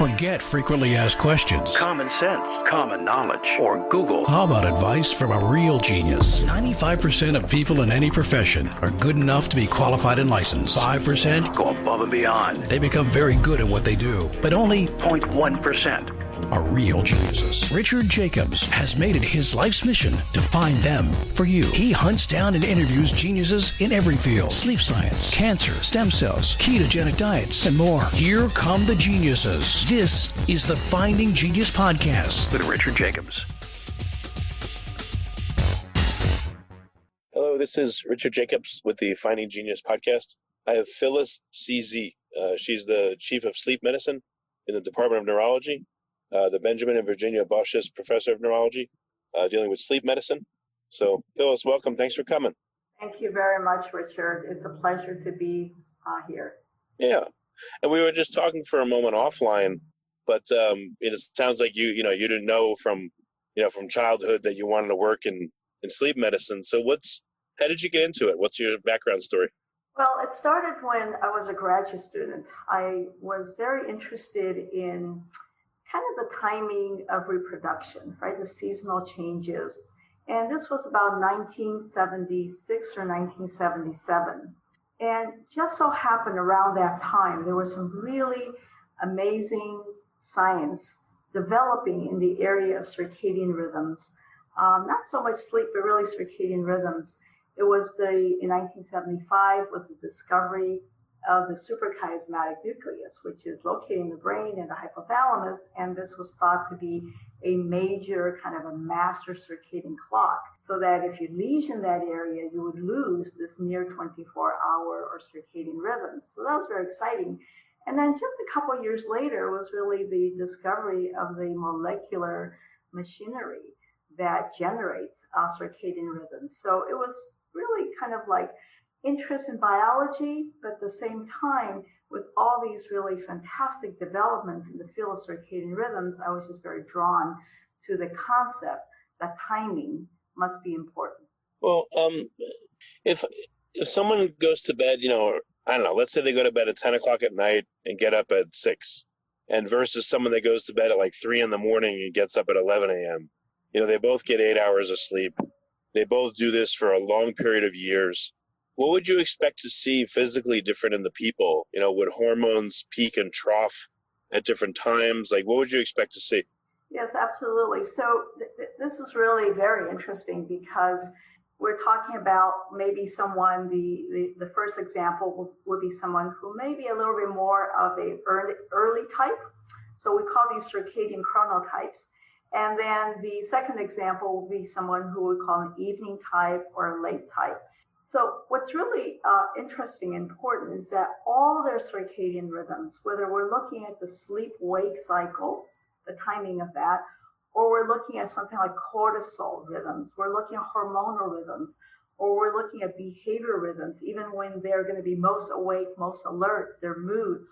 Forget frequently asked questions. Common sense, common knowledge, or Google. How about advice from a real genius? 95% of people in any profession are good enough to be qualified and licensed. 5% Go above and beyond. they become very good at what they do, but only 0.1%. are real geniuses. Richard Jacobs has made it his life's mission to find them for you. He hunts down and interviews geniuses in every field: sleep science, cancer, stem cells, ketogenic diets, and more. Here come the geniuses. This is the Finding Genius Podcast With Richard Jacobs. Hello, this is Richard Jacobs with the Finding Genius Podcast. I have Phyllis Zee. She's the Chief of Sleep Medicine in the Department of Neurology. The Benjamin and Virginia Bosch's Professor of Neurology, dealing with sleep medicine. So, Phyllis, welcome. Thanks for coming. Thank you very much, Richard. It's a pleasure to be here. Yeah. And we were just talking for a moment offline, but it sounds like you didn't know from childhood that you wanted to work in sleep medicine. So how did you get into it? What's your background story? Well, it started when I was a graduate student. I was very interested in kind of the timing of reproduction, right? The seasonal changes. And this was about 1976 or 1977. And just so happened around that time, there was some really amazing science developing in the area of circadian rhythms. Not so much sleep, but really circadian rhythms. It was in 1975 was the discovery of the suprachiasmatic nucleus, which is located in the brain and the hypothalamus, and this was thought to be a major kind of a master circadian clock, so that if you lesion that area, you would lose this near 24-hour or circadian rhythm. So that was very exciting. And then just a couple of years later was really the discovery of the molecular machinery that generates circadian rhythms. So it was really kind of like interest in biology, but at the same time, with all these really fantastic developments in the field of circadian rhythms, I was just very drawn to the concept that timing must be important. Well, if someone goes to bed, I don't know, let's say they go to bed at 10 o'clock at night and get up at 6, and versus someone that goes to bed at like 3 in the morning and gets up at 11 a.m., they both get 8 hours of sleep. They both do this for a long period of years. What would you expect to see physically different in the people? Would hormones peak and trough at different times? Like, what would you expect to see? Yes, absolutely. So this is really very interesting because we're talking about maybe someone, the first example would be someone who may be a little bit more of a early type. So we call these circadian chronotypes. And then the second example would be someone who we call an evening type or a late type. So what's really interesting and important is that all their circadian rhythms, whether we're looking at the sleep-wake cycle, the timing of that, or we're looking at something like cortisol rhythms, we're looking at hormonal rhythms, or we're looking at behavior rhythms, even when they're going to be most awake, most alert, their mood,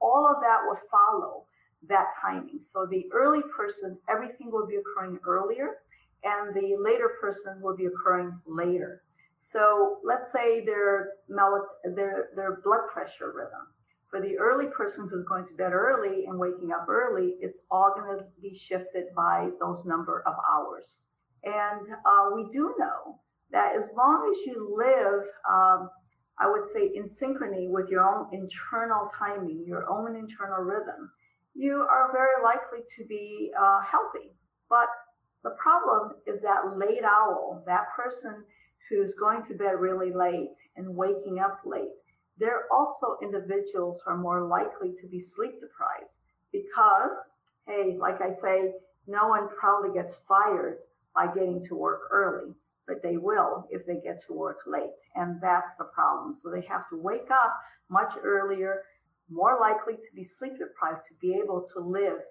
all of that will follow that timing. So the early person, everything will be occurring earlier, and the later person will be occurring later. So let's say their blood pressure rhythm. For the early person who's going to bed early and waking up early, it's all going to be shifted by those number of hours. And we do know that as long as you live, I would say in synchrony with your own internal timing, your own internal rhythm, you are very likely to be healthy. But the problem is that late owl, that person who's going to bed really late and waking up late, they're also individuals who are more likely to be sleep deprived because, hey, like I say, no one probably gets fired by getting to work early, but they will if they get to work late. And that's the problem. So they have to wake up much earlier, more likely to be sleep deprived to be able to live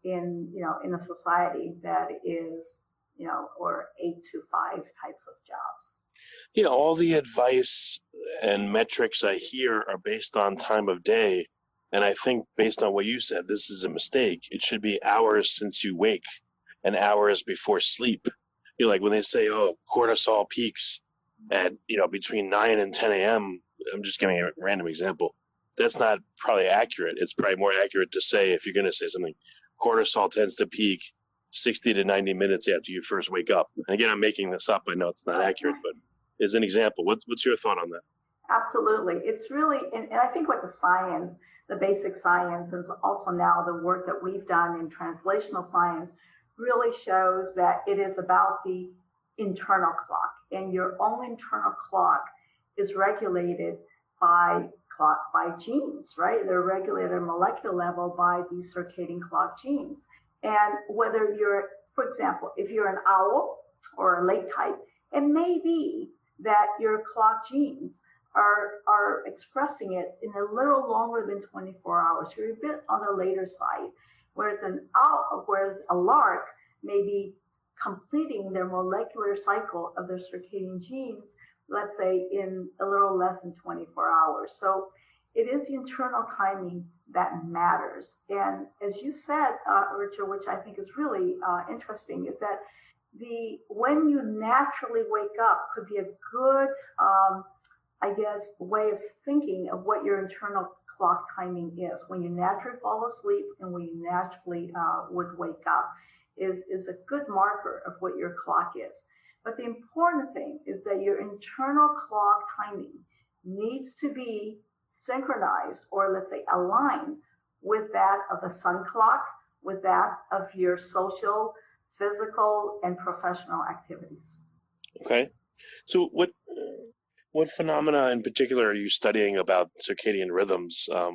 in a society that is, or 8 to 5 types of jobs. All the advice and metrics I hear are based on time of day. And I think based on what you said, this is a mistake. It should be hours since you wake and hours before sleep. Like when they say, cortisol peaks at, between 9 and 10 a.m., I'm just giving a random example. that's not probably accurate. It's probably more accurate to say, if you're going to say something, cortisol tends to peak 60 to 90 minutes after you first wake up. And again, I'm making this up. I know it's not accurate, but as an example, what's your thought on that? Absolutely. It's really, and I think what the science, the basic science, and also now the work that we've done in translational science really shows that it is about the internal clock, and your own internal clock is regulated by genes, right? They're regulated at a molecular level by these circadian clock genes. And whether you're, for example, if you're an owl or a late type, it may be that your clock genes are expressing it in a little longer than 24 hours. You're a bit on the later side, whereas a lark may be completing their molecular cycle of their circadian genes, let's say, in a little less than 24 hours. So it is the internal timing that matters. And as you said, Richard, which I think is really interesting, is that when you naturally wake up could be a good way of thinking of what your internal clock timing is. When you naturally fall asleep and when you naturally would wake up is a good marker of what your clock is. But the important thing is that your internal clock timing needs to be synchronized, or let's say aligned, with that of the sun clock, with that of your social, physical, and professional activities. Okay. So what phenomena in particular are you studying about circadian rhythms? Are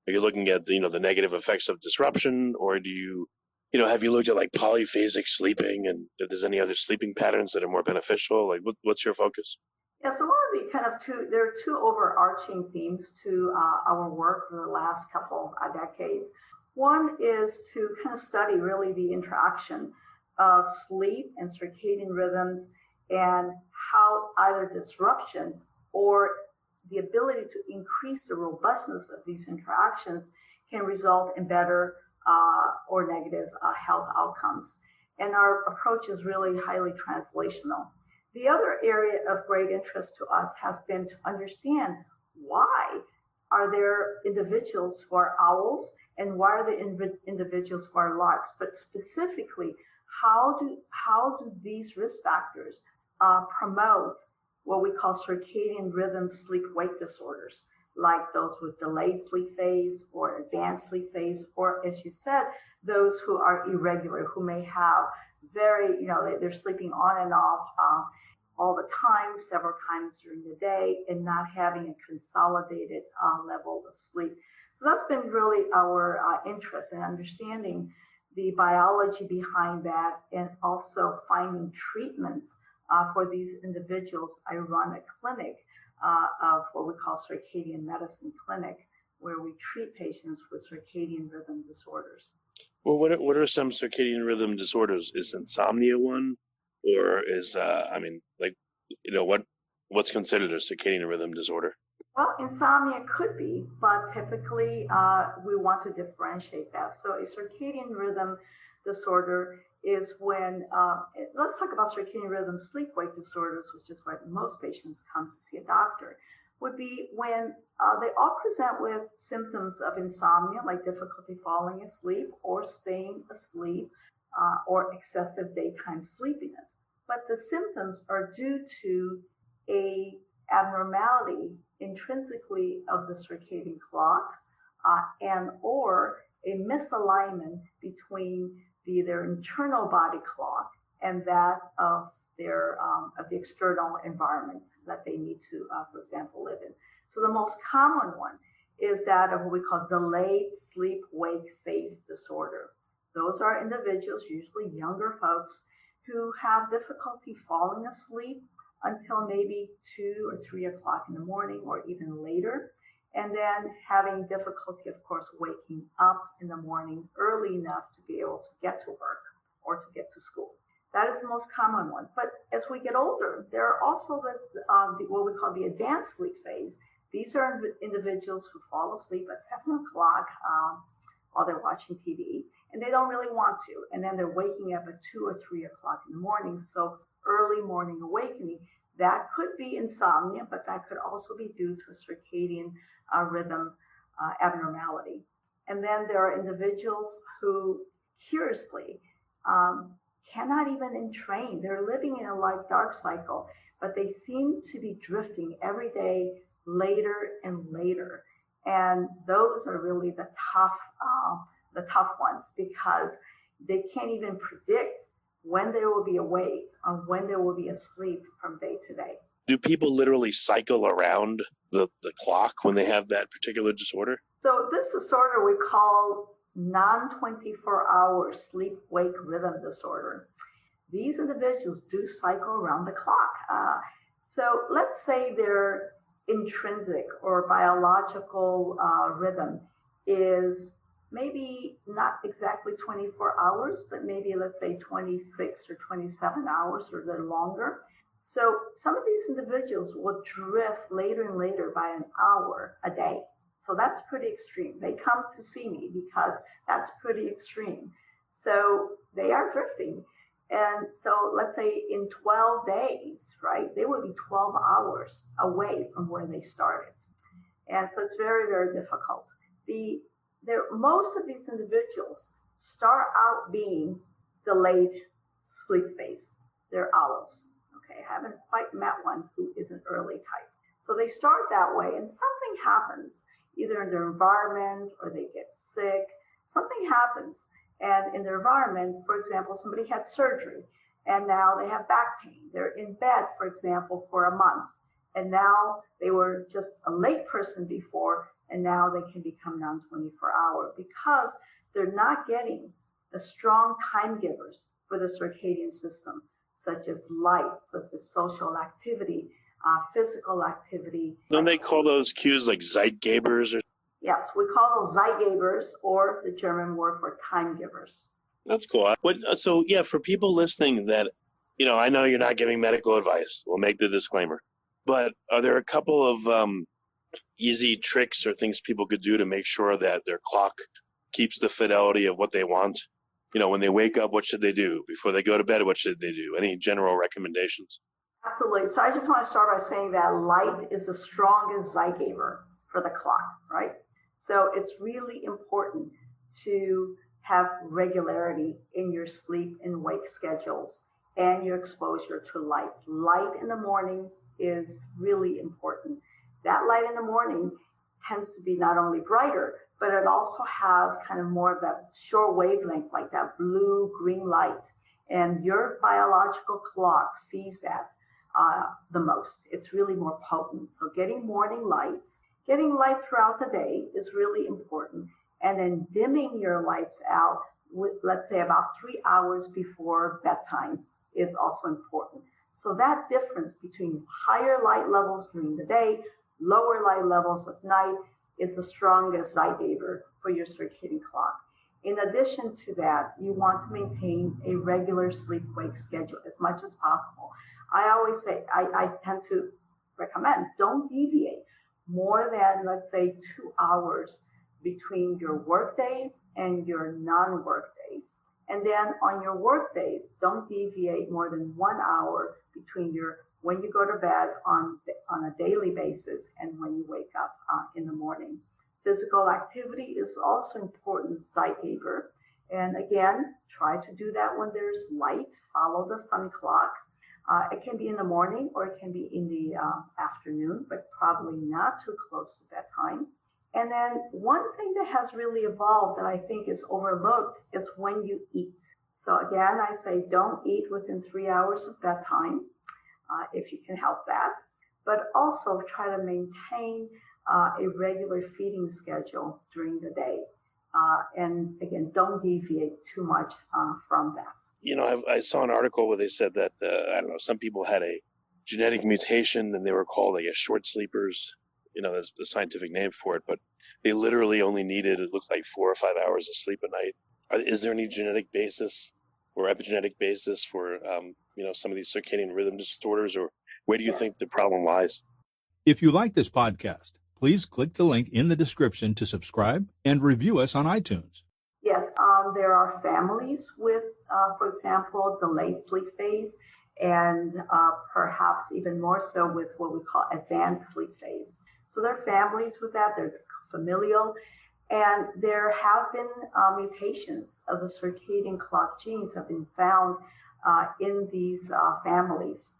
you looking at the negative effects of disruption, or do you have you looked at like polyphasic sleeping, and if there's any other sleeping patterns that are more beneficial? Like what's your focus? Yeah, so one of the there are two overarching themes to our work for the last couple of decades. One is to kind of study really the interaction of sleep and circadian rhythms, and how either disruption or the ability to increase the robustness of these interactions can result in better or negative health outcomes. And our approach is really highly translational. The other area of great interest to us has been to understand why are there individuals who are owls and why are there individuals who are larks, but specifically, how do these risk factors promote what we call circadian rhythm sleep-wake disorders, like those with delayed sleep phase or advanced sleep phase, or as you said, those who are irregular, who may have they're sleeping on and off all the time, several times during the day, and not having a consolidated level of sleep. So that's been really our interest in understanding the biology behind that, and also finding treatments for these individuals. I run a clinic of what we call circadian medicine clinic, where we treat patients with circadian rhythm disorders. Well, what are some circadian rhythm disorders? Is insomnia one, or is what's considered a circadian rhythm disorder? Well, insomnia could be, but typically we want to differentiate that. So a circadian rhythm disorder is when, let's talk about circadian rhythm sleep-wake disorders, which is why most patients come to see a doctor, would be when they all present with symptoms of insomnia, like difficulty falling asleep or staying asleep, or excessive daytime sleepiness. But the symptoms are due to a abnormality intrinsically of the circadian clock, and or a misalignment between their internal body clock and that of their of the external environment that they need to, for example, live in. So the most common one is that of what we call delayed sleep-wake phase disorder. Those are individuals, usually younger folks, who have difficulty falling asleep until maybe 2 or 3 o'clock in the morning or even later, and then having difficulty, of course, waking up in the morning early enough to be able to get to work or to get to school. That is the most common one. But as we get older, there are also what we call the advanced sleep phase. These are individuals who fall asleep at 7 o'clock while they're watching TV, and they don't really want to. And then they're waking up at 2 or 3 o'clock in the morning. So early morning awakening. That could be insomnia, but that could also be due to a circadian rhythm abnormality. And then there are individuals who curiously cannot even entrain. They're living in a light dark cycle, but they seem to be drifting every day later and later. And those are really the tough ones, because they can't even predict when they will be awake or when they will be asleep from day to day. Do people literally cycle around the clock when they have that particular disorder? So this disorder we call non-24-hour sleep-wake rhythm disorder. These individuals do cycle around the clock. So let's say their intrinsic or biological rhythm is maybe not exactly 24 hours, but maybe let's say 26 or 27 hours or a little longer. So some of these individuals will drift later and later by an hour a day. So that's pretty extreme. They come to see me because that's pretty extreme. So they are drifting. And so let's say in 12 days, right, they would be 12 hours away from where they started. And so it's very, very difficult. Most of these individuals start out being delayed sleep phase. They're owls. Okay, I haven't quite met one who is an early type. So they start that way, and something happens, either in their environment or they get sick. Something happens. And in their environment, for example, somebody had surgery and now they have back pain. They're in bed, for example, for a month. And now they were just a late person before, and now they can become non-24-hour because they're not getting the strong time givers for the circadian system, such as light, such as social activity, physical activity. Don't they call those cues like Zeitgebers? Yes, we call those Zeitgebers, or the German word for time givers. That's cool. So yeah, for people listening that, I know you're not giving medical advice. We'll make the disclaimer. But are there a couple of easy tricks or things people could do to make sure that their clock keeps the fidelity of what they want? When they wake up, what should they do? Before they go to bed, what should they do? Any general recommendations? Absolutely. So I just want to start by saying that light is the strongest Zeitgeber for the clock, right? So it's really important to have regularity in your sleep and wake schedules and your exposure to light. Light in the morning is really important. That light in the morning tends to be not only brighter, but it also has kind of more of that short wavelength, like that blue-green light. And your biological clock sees that the most. It's really more potent. So getting morning light, getting light throughout the day is really important. And then dimming your lights out, with, let's say, about 3 hours before bedtime is also important. So that difference between higher light levels during the day, lower light levels at night is the strongest Zeitgeber for your circadian clock. In addition to that, you want to maintain a regular sleep-wake schedule as much as possible. I always say, I tend to recommend, don't deviate more than, let's say, 2 hours between your work days and your non-work days. And then on your work days, don't deviate more than 1 hour between when you go to bed on a daily basis and when you wake up in the morning. Physical activity is also important, Zeitgeber. And again, try to do that when there's light. Follow the sun clock. It can be in the morning or it can be in the afternoon, but probably not too close to bedtime. And then one thing that has really evolved that I think is overlooked is when you eat. So again, I say don't eat within 3 hours of bedtime, if you can help that, but also try to maintain a regular feeding schedule during the day. And again, don't deviate too much from that. I saw an article where they said that, some people had a genetic mutation and they were called, short sleepers. That's the scientific name for it, but they literally only needed, it looks like 4 or 5 hours of sleep a night. Is there any genetic basis or epigenetic basis for, some of these circadian rhythm disorders, or where do you think the problem lies? If you like this podcast, please click the link in the description to subscribe and review us on iTunes. Yes, there are families with, for example, delayed sleep phase, and perhaps even more so with what we call advanced sleep phase. So there are families with that. They're familial. And there have been mutations of the circadian clock genes have been found in these families,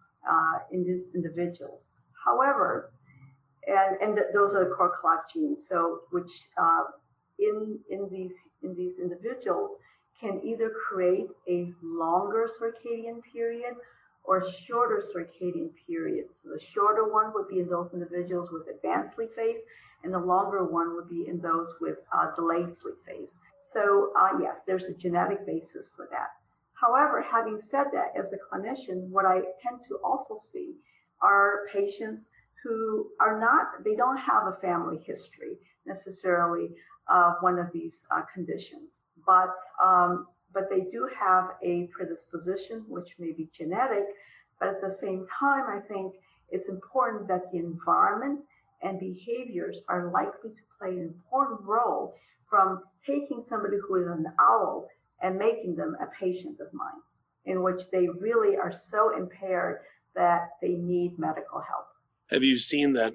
in these individuals. However, those are the core clock genes, so which in these individuals can either create a longer circadian period or a shorter circadian period. So the shorter one would be in those individuals with advanced sleep phase, and the longer one would be in those with delayed sleep phase. So yes, there's a genetic basis for that. However, having said that, as a clinician, what I tend to also see are patients who they don't have a family history necessarily of one of these conditions, but they do have a predisposition, which may be genetic. But at the same time, I think it's important that the environment and behaviors are likely to play an important role, from taking somebody who is an owl and making them a patient of mine, in which they really are so impaired that they need medical help. Have you seen that,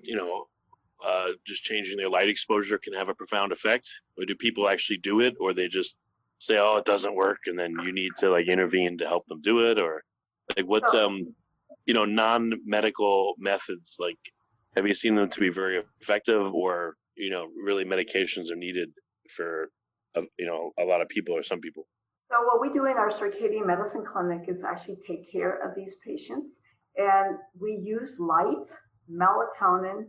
just changing their light exposure can have a profound effect? Or do people actually do it, or they just say, oh, it doesn't work, and then you need to intervene to help them do it? Or what, non-medical methods, have you seen them to be very effective, or, really medications are needed for, a lot of people or some people? So what we do in our circadian medicine clinic is actually take care of these patients, and we use light, melatonin,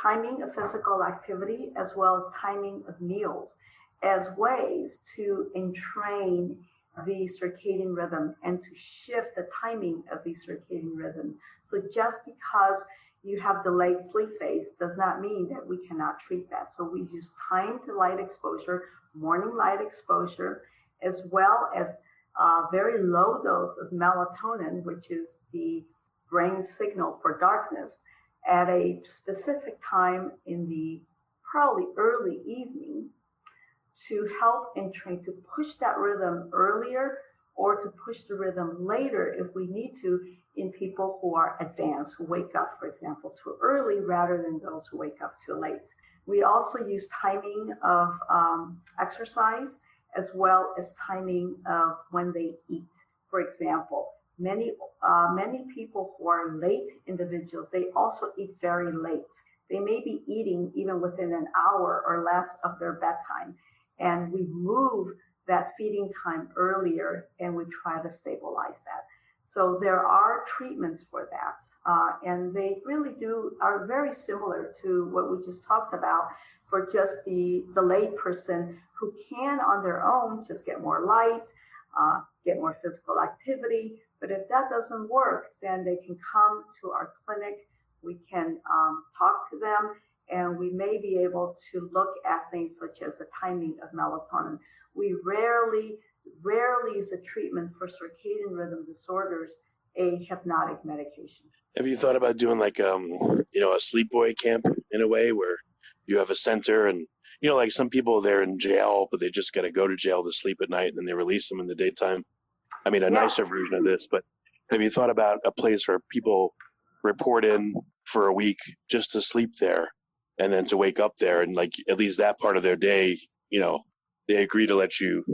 timing of physical activity, as well as timing of meals, as ways to entrain the circadian rhythm and to shift the timing of the circadian rhythm. So just because you have delayed sleep phase does not mean that we cannot treat that. So we use time to light exposure, morning light exposure, as well as a very low dose of melatonin, which is the brain signal for darkness, at a specific time in the probably early evening, to help and train to push that rhythm earlier, or to push the rhythm later if we need to, in people who are advanced, who wake up, for example, too early rather than those who wake up too late. We also use timing of exercise, as well as timing of when they eat. For example, many people who are late individuals, they also eat very late. They may be eating even within an hour or less of their bedtime. And we move that feeding time earlier, and we try to stabilize that. So there are treatments for that. And they really are very similar to what we just talked about for just the lay person who can on their own just get more light, get more physical activity. But if that doesn't work, then they can come to our clinic. We can talk to them, and we may be able to look at things such as the timing of melatonin. We rarely use a treatment for circadian rhythm disorders, a hypnotic medication. Have you thought about doing a sleepaway camp in a way, where you have a center and, some people, they're in jail, but they just got to go to jail to sleep at night, and then they release them in the daytime? I mean, nicer version of this, but have you thought about a place where people report in for a week just to sleep there, and then to wake up there, and at least that part of their day, they agree to let you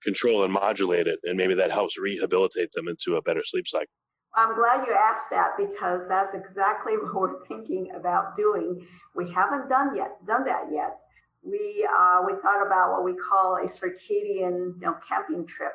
control and modulate it, and maybe that helps rehabilitate them into a better sleep cycle? I'm glad you asked that, because that's exactly what we're thinking about doing. We haven't done that yet. We thought about what we call a circadian camping trip,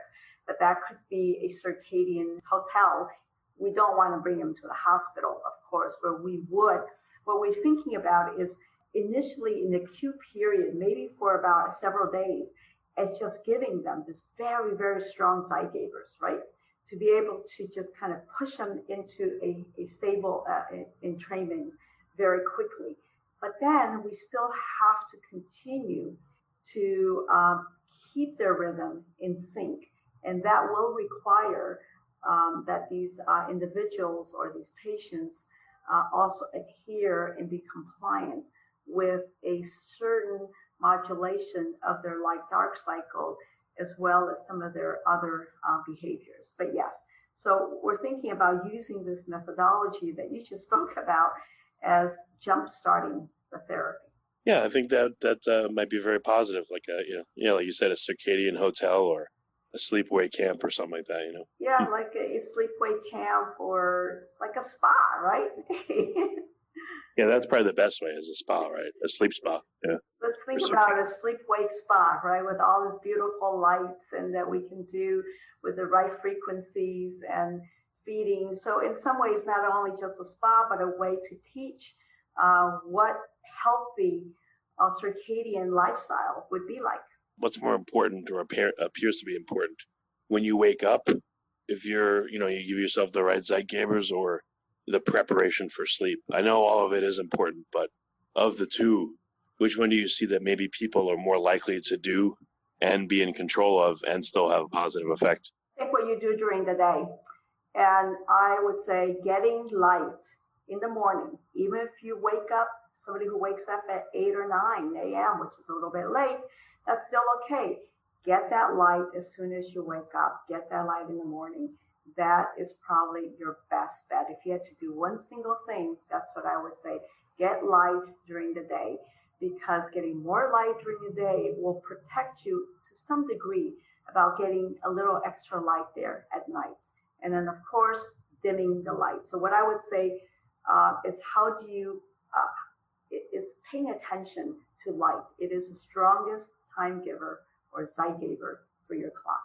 but that could be a circadian hotel. We don't want to bring them to the hospital, of course, but we would. What we're thinking about is initially in the acute period, maybe for about several days, as just giving them this very, very strong Zygabers, right? To be able to just kind of push them into a stable entrainment very quickly. But then we still have to continue to keep their rhythm in sync. And that will require that these individuals or these patients also adhere and be compliant with a certain modulation of their light-dark cycle, as well as some of their other behaviors. But yes, so we're thinking about using this methodology that you just spoke about as jump-starting the therapy. Yeah, I think that might be very positive, like like you said, a circadian hotel or a sleepaway camp or something like that. Yeah, like a sleepaway camp or like a spa, right? Yeah, that's probably the best way is a spa, right? A sleep spa. Yeah. Let's think about a sleep-wake spa, right? With all these beautiful lights and that we can do with the right frequencies and feeding. So in some ways, not only just a spa, but a way to teach what healthy circadian lifestyle would be like. What's more important or appears to be important when you wake up, if you give yourself the right zeitgebers or the preparation for sleep? I know all of it is important, but of the two, which one do you see that maybe people are more likely to do and be in control of and still have a positive effect? I think what you do during the day. And I would say getting light in the morning, even if you wake up, somebody who wakes up at 8 or 9 a.m., which is a little bit late, that's still okay. Get that light as soon as you wake up. Get that light in the morning. That is probably your best bet. If you had to do one single thing, that's what I would say. Get light during the day, because getting more light during the day will protect you to some degree about getting a little extra light there at night. And then, of course, dimming the light. So what I would say is how do you, is paying attention to light. It is the strongest time giver or zeitgeber for your clock.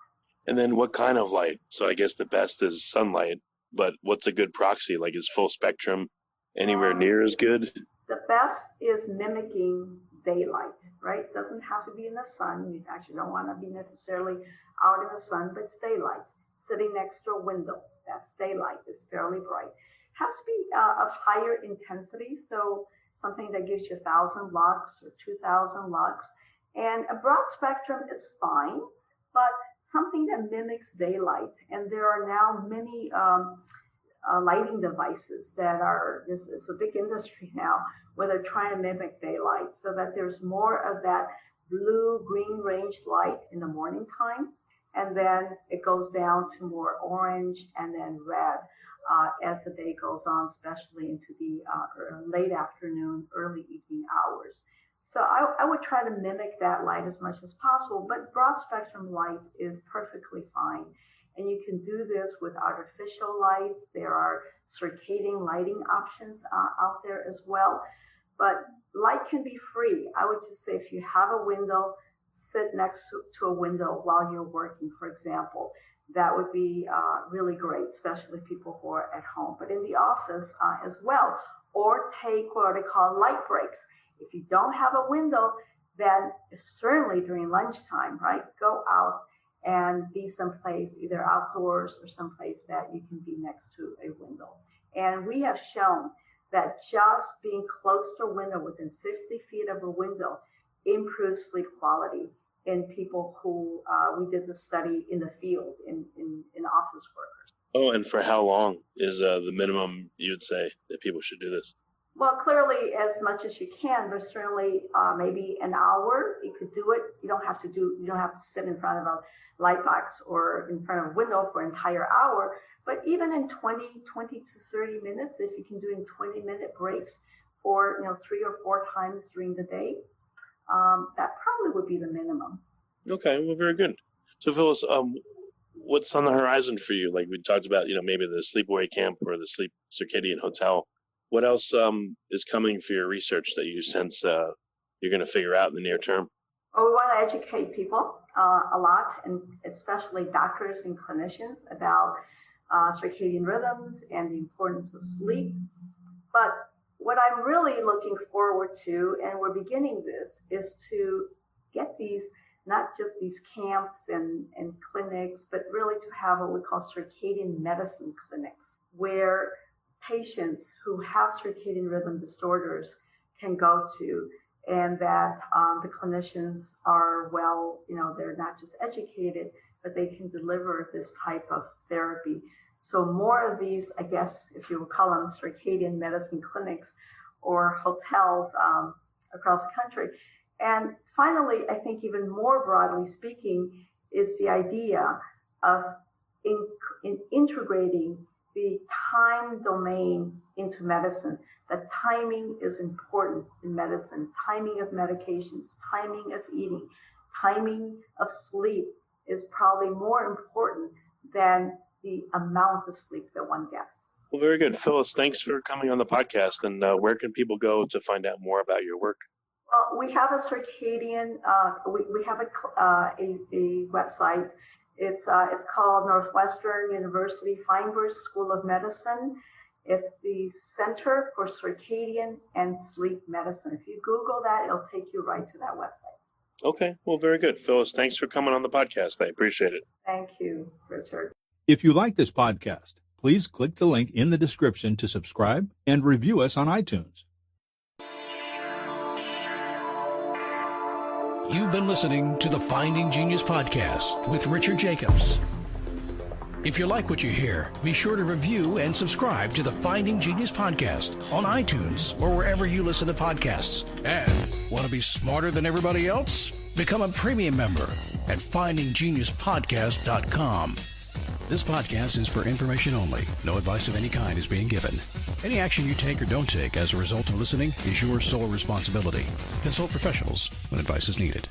And then what kind of light? So I guess the best is sunlight, but what's a good proxy? Like, is full spectrum anywhere near as good? The best is mimicking daylight, right? Doesn't have to be in the sun. You actually don't want to be necessarily out in the sun, but it's daylight. Sitting next to a window, that's daylight. It's fairly bright. Has to be of higher intensity, so something that gives you 1,000 lux or 2,000 lux. And a broad spectrum is fine, but something that mimics daylight. And there are now many lighting devices that are, this is a big industry now, where they're trying to mimic daylight so that there's more of that blue-green range light in the morning time. And then it goes down to more orange and then red as the day goes on, especially into the late afternoon, early evening hours. So I would try to mimic that light as much as possible, but broad spectrum light is perfectly fine. And you can do this with artificial lights. There are circadian lighting options out there as well. But light can be free. I would just say if you have a window, sit next to a window while you're working, for example. That would be really great, especially people who are at home, but in the office as well. Or take what they call light breaks. If you don't have a window, then certainly during lunchtime, right, go out and be someplace, either outdoors or someplace that you can be next to a window. And we have shown that just being close to a window, within 50 feet of a window, improves sleep quality in people who, we did the study in the field, in office workers. Oh, and for how long is the minimum you'd say that people should do this? Well, clearly as much as you can, but certainly maybe an hour, you could do it. You don't have to sit in front of a light box or in front of a window for an entire hour, but even in 20 to 30 minutes, if you can do in 20-minute breaks for 3 or 4 times during the day, that probably would be the minimum. Okay, well, very good. So Phyllis, what's on the horizon for you? Like we talked about, maybe the sleepaway camp or the sleep circadian hotel. What else is coming for your research that you sense you're going to figure out in the near term? Well, we want to educate people a lot, and especially doctors and clinicians about circadian rhythms and the importance of sleep. But what I'm really looking forward to, and we're beginning this, is to get these, not just these camps and clinics, but really to have what we call circadian medicine clinics, where patients who have circadian rhythm disorders can go to, and that the clinicians are they're not just educated, but they can deliver this type of therapy. So more of these, I guess, if you would call them circadian medicine clinics or hotels across the country. And finally, I think even more broadly speaking, is the idea of integrating the time domain into medicine. that timing is important in medicine. Timing of medications, timing of eating, timing of sleep is probably more important than the amount of sleep that one gets. Well, very good. Phyllis, thanks for coming on the podcast. And where can people go to find out more about your work? We have a circadian, we have a website. It's called Northwestern University Feinberg School of Medicine. It's the Center for Circadian and Sleep Medicine. If you Google that, it'll take you right to that website. Okay, well, very good. Phyllis, thanks for coming on the podcast. I appreciate it. Thank you, Richard. If you like this podcast, please click the link in the description to subscribe and review us on iTunes. You've been listening to the Finding Genius podcast with Richard Jacobs. If you like what you hear, be sure to review and subscribe to the Finding Genius podcast on iTunes or wherever you listen to podcasts. And want to be smarter than everybody else? Become a premium member at findinggeniuspodcast.com. This podcast is for information only. No advice of any kind is being given. Any action you take or don't take as a result of listening is your sole responsibility. Consult professionals when advice is needed.